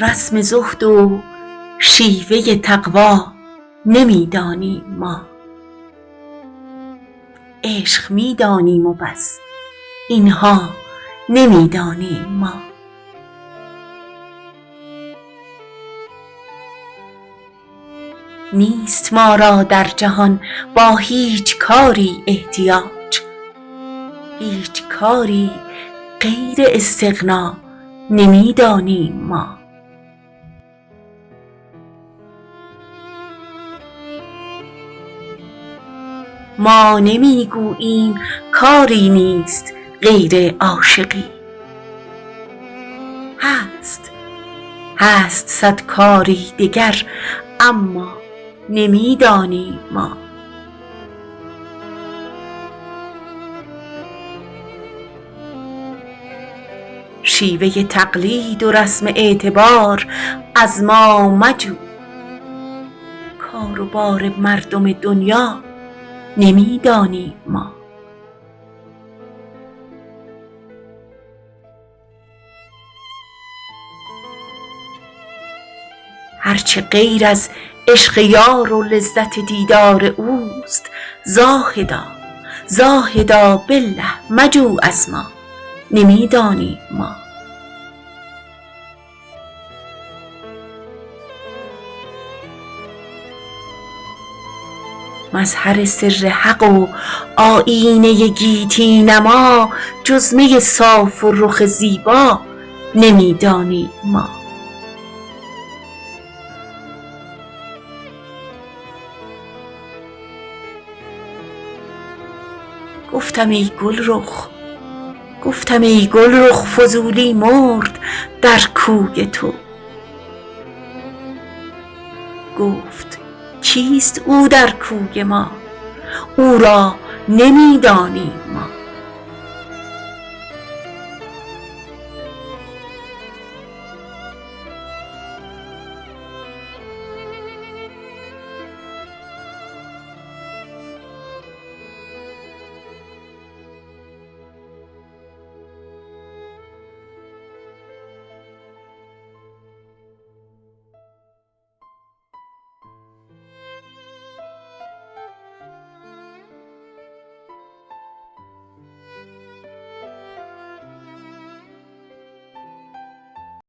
رسم زهد و شیوه تقوا نمیدانیم ما. عشق میدانیم و بس، اینها نمیدانیم ما. نیست ما را در جهان با هیچ کاری احتیاج، هیچ کاری غیر استغنا نمیدانیم ما. ما نمیگوییم کاری نیست غیر عاشقی، هست صد کاری دگر اما نمیدانیم ما. شیوه تقلید و رسم اعتبار از ما مجو، کار و بار مردم دنیا نمیدانیم ما. هرچه غیر از عشق یار و لذت دیدار اوست، زاهدا بالله مجو از ما، نمیدانیم ما. مظهر سر حق و آیینه گیتی نما، جز می صاف و رخ زیبا نمیدانیم ما. گفتم ای گلرخ فضولی مرد در کوی تو. گفت کیست او در کوی ما، او را نمیدانیم ما.